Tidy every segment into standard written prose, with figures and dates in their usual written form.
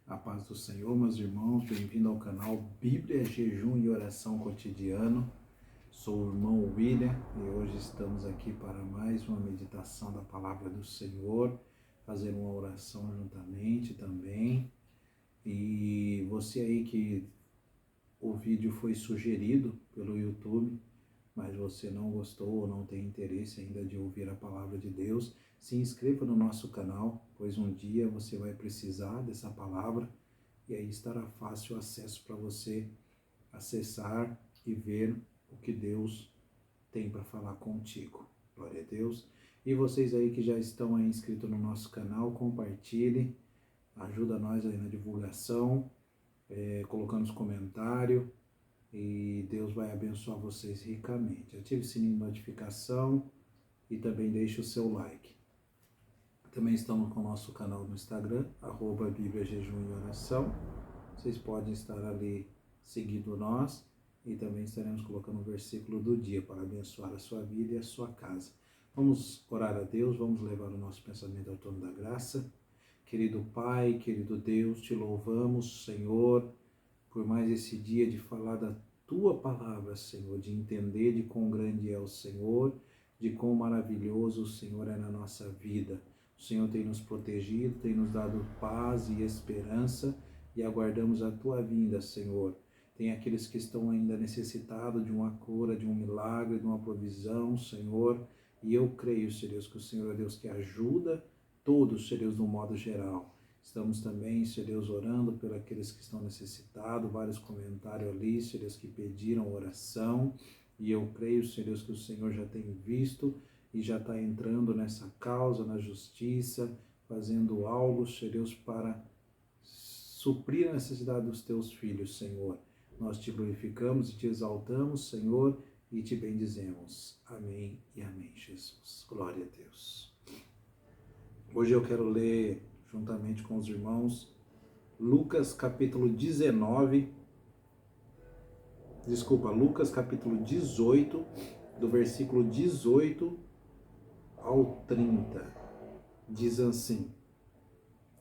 A paz do Senhor, meus irmãos, bem-vindo ao canal Bíblia, Jejum e Oração Cotidiano. Sou o irmão William e hoje estamos aqui para mais uma meditação da Palavra do Senhor, fazer uma oração juntamente também. E você aí que o vídeo foi sugerido pelo YouTube, mas você não gostou ou não tem interesse ainda de ouvir a Palavra de Deus, se inscreva no nosso canal, pois um dia você vai precisar dessa palavra e aí estará fácil o acesso para você acessar e ver o que Deus tem para falar contigo. Glória a Deus. E vocês aí que já estão aí inscritos no nosso canal, compartilhem, ajuda nós aí na divulgação, colocando os comentários. E Deus vai abençoar vocês ricamente. Ative o sininho de notificação e também deixe o seu like. Também estamos com o nosso canal no Instagram, @Bíblia, Jejum e Oração. Vocês podem estar ali seguindo nós e também estaremos colocando um versículo do dia para abençoar a sua vida e a sua casa. Vamos orar a Deus, vamos levar o nosso pensamento ao trono da graça. Querido Pai, querido Deus, te louvamos, Senhor, por mais esse dia de falar da Tua Palavra, Senhor, de entender de quão grande é o Senhor, de quão maravilhoso o Senhor é na nossa vida. O Senhor tem nos protegido, tem nos dado paz e esperança e aguardamos a Tua vinda, Senhor. Tem aqueles que estão ainda necessitados de uma cura, de um milagre, de uma provisão, Senhor. E eu creio, Senhor Deus, que o Senhor é Deus que ajuda todos, Senhor Deus, de um modo geral. Estamos também, Senhor Deus, orando por aqueles que estão necessitados, vários comentários ali, Senhor Deus, que pediram oração. E eu creio, Senhor Deus, que o Senhor já tem visto e já está entrando nessa causa, na justiça, fazendo algo, Senhor Deus, para suprir a necessidade dos teus filhos, Senhor. Nós te glorificamos e te exaltamos, Senhor, e te bendizemos. Amém e amém, Jesus. Glória a Deus. Hoje eu quero ler, juntamente com os irmãos, Lucas capítulo 18, do versículo 18 ao 30. Diz assim: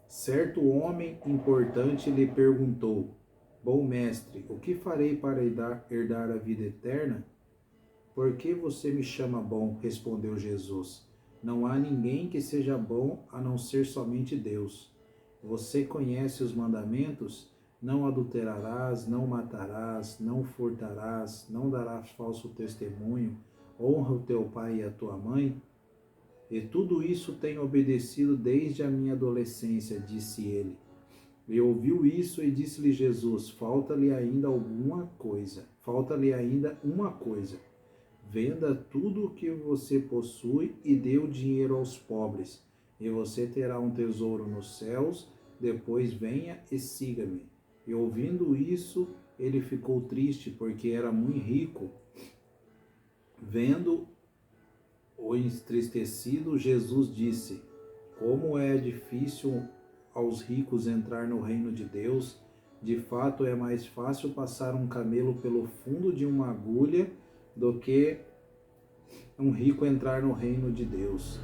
Certo homem importante lhe perguntou: Bom mestre, o que farei para herdar a vida eterna? Por que você me chama bom? Respondeu Jesus. Não há ninguém que seja bom a não ser somente Deus. Você conhece os mandamentos? Não adulterarás, não matarás, não furtarás, não darás falso testemunho, honra o teu pai e a tua mãe. E tudo isso tenho obedecido desde a minha adolescência, disse ele. E ouviu isso e disse-lhe Jesus: Falta-lhe ainda uma coisa. Venda tudo o que você possui e dê o dinheiro aos pobres, e você terá um tesouro nos céus. Depois venha e siga-me. E ouvindo isso, ele ficou triste, porque era muito rico. Vendo-o entristecido, Jesus disse: Como é difícil aos ricos entrar no reino de Deus. De fato, é mais fácil passar um camelo pelo fundo de uma agulha do que um rico entrar no reino de Deus.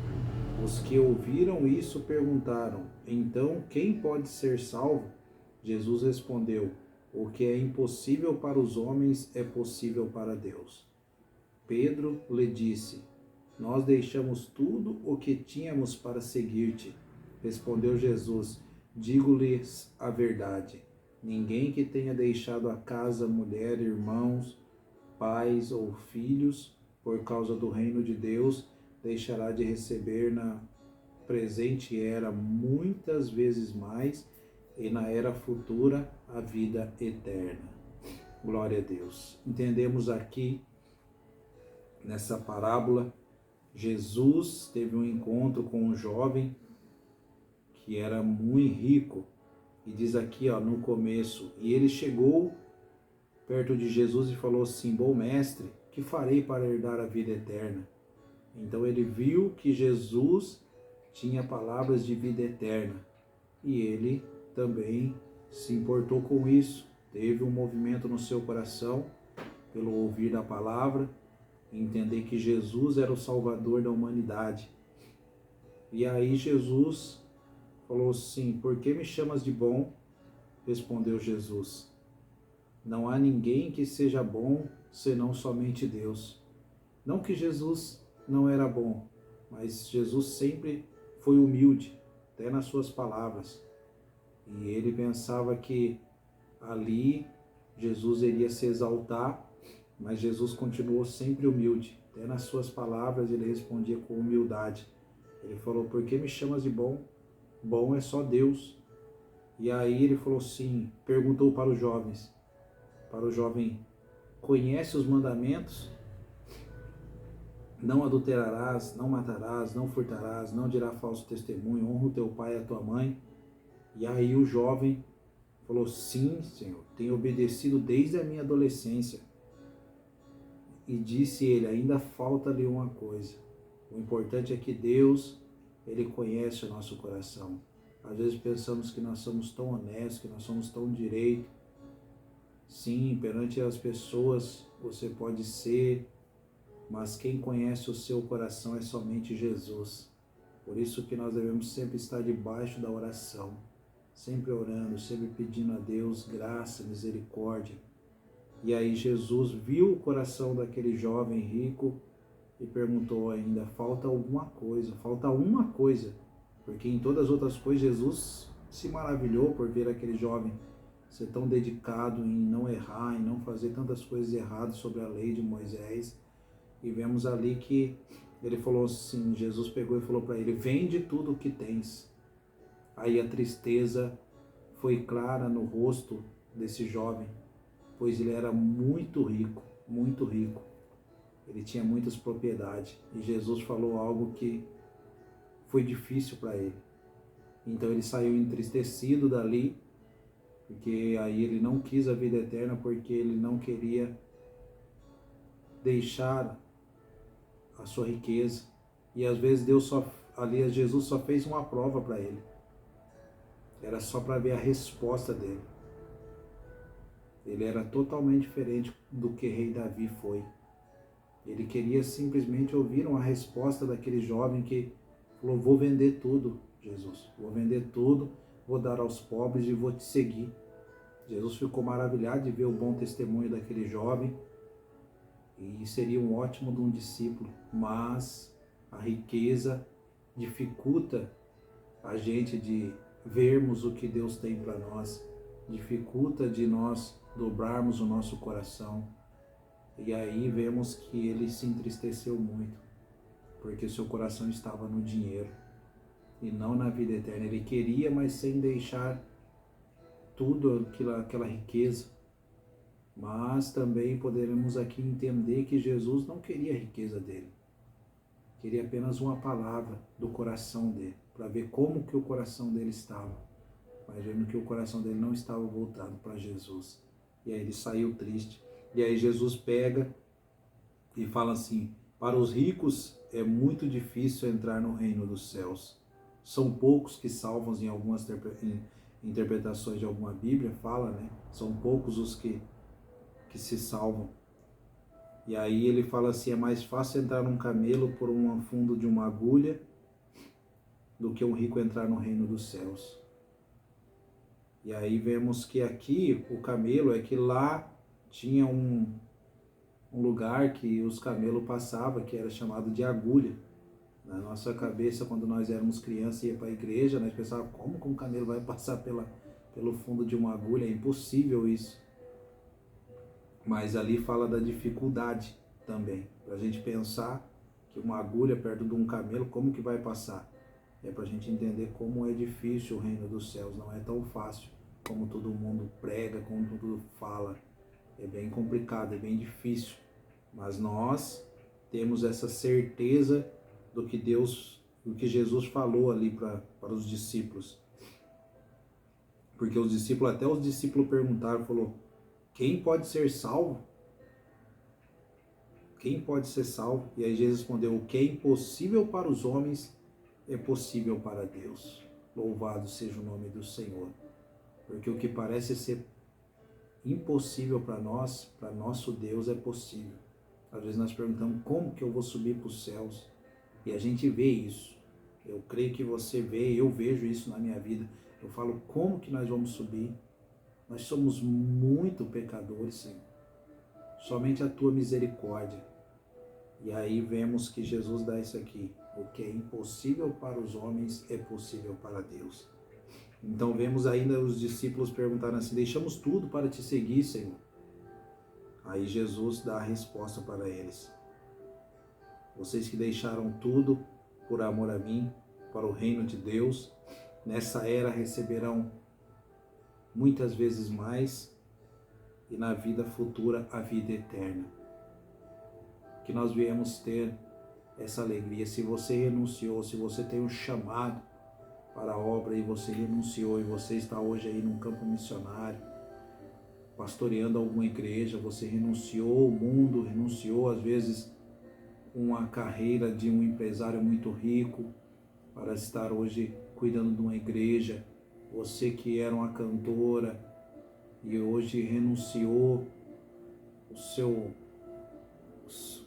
Os que ouviram isso perguntaram: Então, quem pode ser salvo? Jesus respondeu: O que é impossível para os homens é possível para Deus. Pedro lhe disse: Nós deixamos tudo o que tínhamos para seguir-te. Respondeu Jesus: Digo-lhes a verdade. Ninguém que tenha deixado a casa, mulher, irmãos, pais ou filhos, por causa do reino de Deus, deixará de receber na presente era muitas vezes mais, e na era futura a vida eterna. Glória a Deus. Entendemos aqui, nessa parábola, Jesus teve um encontro com um jovem que era muito rico. E diz aqui, no começo, e ele chegou perto de Jesus e falou assim: Bom mestre, que farei para herdar a vida eterna? Então ele viu que Jesus tinha palavras de vida eterna e ele também se importou com isso. Teve um movimento no seu coração pelo ouvir da palavra, entender que Jesus era o Salvador da humanidade. E aí Jesus falou assim: Por que me chamas de bom? respondeu Jesus. Não há ninguém que seja bom senão somente Deus. Não que Jesus não era bom, mas Jesus sempre foi humilde, até nas suas palavras. E ele pensava que ali Jesus iria se exaltar, mas Jesus continuou sempre humilde. Até nas suas palavras ele respondia com humildade. Ele falou, por que me chamas de bom? Bom é só Deus. E aí ele falou assim, perguntou para os jovens, para o jovem, conhece os mandamentos? Não adulterarás, não matarás, não furtarás, não dirá falso testemunho, honra o teu pai e a tua mãe. E aí o jovem falou, sim, Senhor, tenho obedecido desde a minha adolescência. E disse ele, ainda falta-lhe uma coisa. O importante é que Deus, Ele conhece o nosso coração. Às vezes pensamos que nós somos tão honestos, que nós somos tão direitos. Sim, perante as pessoas você pode ser, mas quem conhece o seu coração é somente Jesus. Por isso que nós devemos sempre estar debaixo da oração, sempre orando, sempre pedindo a Deus graça, misericórdia. E aí Jesus viu o coração daquele jovem rico e perguntou ainda, falta alguma coisa, falta uma coisa. Porque em todas as outras coisas Jesus se maravilhou por ver aquele jovem ser tão dedicado em não errar, em não fazer tantas coisas erradas sobre a lei de Moisés. E vemos ali que ele falou assim, Jesus pegou e falou para ele, vende tudo o que tens. Aí a tristeza foi clara no rosto desse jovem, pois ele era muito rico, muito rico. Ele tinha muitas propriedades. E Jesus falou algo que foi difícil para ele. Então ele saiu entristecido dali, porque aí ele não quis a vida eterna, porque ele não queria deixar a sua riqueza. E às vezes Jesus só fez uma prova para ele. Era só para ver a resposta dele. Ele era totalmente diferente do que rei Davi foi. Ele queria simplesmente ouvir uma resposta daquele jovem que falou, vou vender tudo, Jesus. Vou vender tudo, vou dar aos pobres e vou te seguir. Jesus ficou maravilhado de ver o bom testemunho daquele jovem e seria um ótimo de um discípulo, mas a riqueza dificulta a gente de vermos o que Deus tem para nós, dificulta de nós dobrarmos o nosso coração. E aí vemos que ele se entristeceu muito, porque seu coração estava no dinheiro e não na vida eterna. Ele queria, mas sem deixar tudo aquela riqueza. Mas também poderemos aqui entender que Jesus não queria a riqueza dele. Queria apenas uma palavra do coração dele, para ver como que o coração dele estava. Mas vendo que o coração dele não estava voltado para Jesus. E aí ele saiu triste. E aí Jesus pega e fala assim, para os ricos é muito difícil entrar no reino dos céus. São poucos que salvam, em algumas interpretações de alguma Bíblia, fala, né? São poucos os que se salvam. E aí ele fala assim, é mais fácil entrar num camelo por um fundo de uma agulha do que um rico entrar no reino dos céus. E aí vemos que aqui o camelo é que lá tinha um lugar que os camelos passavam, que era chamado de agulha. Na nossa cabeça, quando nós éramos crianças e ia para a igreja, nós pensávamos, como que um camelo vai passar pelo fundo de uma agulha? É impossível isso. Mas ali fala da dificuldade também, para a gente pensar que uma agulha perto de um camelo, como que vai passar? É para a gente entender como é difícil o reino dos céus, não é tão fácil como todo mundo prega, como todo mundo fala. É bem complicado, é bem difícil, mas nós temos essa certeza do que Jesus falou ali para os discípulos. Porque até os discípulos perguntaram, falou, quem pode ser salvo? Quem pode ser salvo? E aí Jesus respondeu, o que é impossível para os homens é possível para Deus. Louvado seja o nome do Senhor. Porque o que parece ser impossível para nós, para nosso Deus é possível. Às vezes nós perguntamos, como que eu vou subir para os céus? E a gente vê isso. Eu creio que você vê, eu vejo isso na minha vida. Eu falo, como que nós vamos subir? Nós somos muito pecadores, Senhor. Somente a tua misericórdia. E aí vemos que Jesus dá isso aqui. O que é impossível para os homens é possível para Deus. Então vemos ainda os discípulos perguntarem assim: deixamos tudo para te seguir, Senhor. Aí Jesus dá a resposta para eles: vocês que deixaram tudo por amor a mim, para o reino de Deus, nessa era receberão muitas vezes mais, e na vida futura a vida eterna. Que nós viemos ter essa alegria. Se você renunciou, se você tem um chamado para a obra e você renunciou, e você está hoje aí num campo missionário, pastoreando alguma igreja, você renunciou ao mundo, renunciou às vezes uma carreira de um empresário muito rico para estar hoje cuidando de uma igreja, você que era uma cantora e hoje renunciou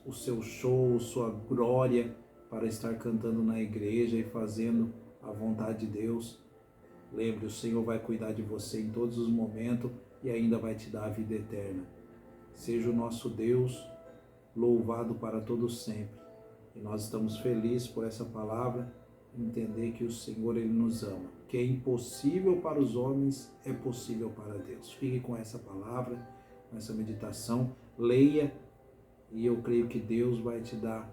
o seu show, sua glória para estar cantando na igreja e fazendo a vontade de Deus. Lembre, o Senhor vai cuidar de você em todos os momentos e ainda vai te dar a vida eterna. Seja o nosso Deus louvado para todos sempre. E nós estamos felizes por essa palavra, entender que o Senhor, Ele nos ama. O que é impossível para os homens é possível para Deus. Fique com essa palavra, com essa meditação, leia, e eu creio que Deus vai te dar,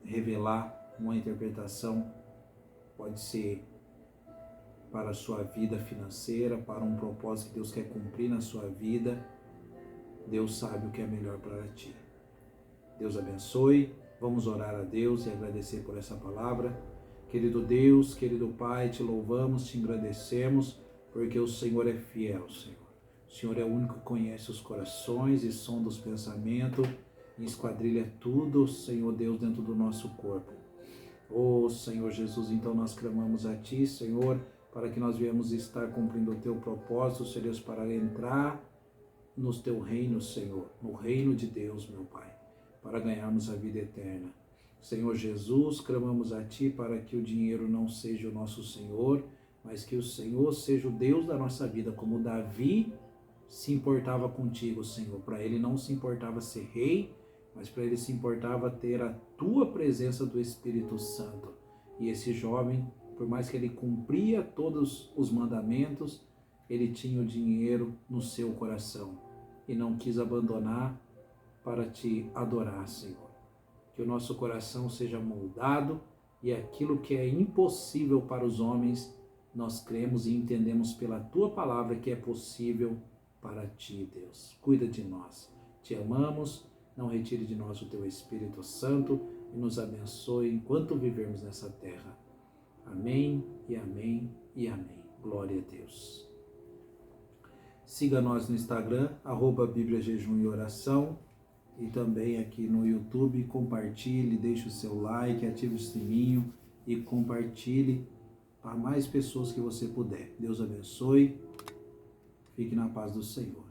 revelar uma interpretação, pode ser para a sua vida financeira, para um propósito que Deus quer cumprir na sua vida. Deus sabe o que é melhor para ti. Deus abençoe. Vamos orar a Deus e agradecer por essa palavra. Querido Deus, querido Pai, te louvamos, te agradecemos, porque o Senhor é fiel, Senhor. O Senhor é o único que conhece os corações e sonda os pensamentos e esquadrilha tudo, Senhor Deus, dentro do nosso corpo. Oh, Senhor Jesus, então nós clamamos a Ti, Senhor, para que nós viemos estar cumprindo o Teu propósito, Senhor Deus, para entrar no Teu reino, Senhor, no reino de Deus, meu Pai, para ganharmos a vida eterna. Senhor Jesus, clamamos a Ti para que o dinheiro não seja o nosso Senhor, mas que o Senhor seja o Deus da nossa vida, como Davi se importava contigo, Senhor. Para ele não se importava ser rei, mas para ele se importava ter a Tua presença do Espírito Santo. E esse jovem, por mais que ele cumpria todos os mandamentos, ele tinha o dinheiro no seu coração e não quis abandonar para Te adorar, Senhor. Que o nosso coração seja moldado e aquilo que é impossível para os homens, nós cremos e entendemos pela Tua palavra que é possível para Ti, Deus. Cuida de nós. Te amamos, não retire de nós o Teu Espírito Santo e nos abençoe enquanto vivermos nessa terra. Amém e amém e amém. Glória a Deus. Siga nós no Instagram, @Bíblia Jejum e Oração, e também aqui no YouTube. Compartilhe, deixe o seu like, ative o sininho e compartilhe para mais pessoas que você puder. Deus abençoe. Fique na paz do Senhor.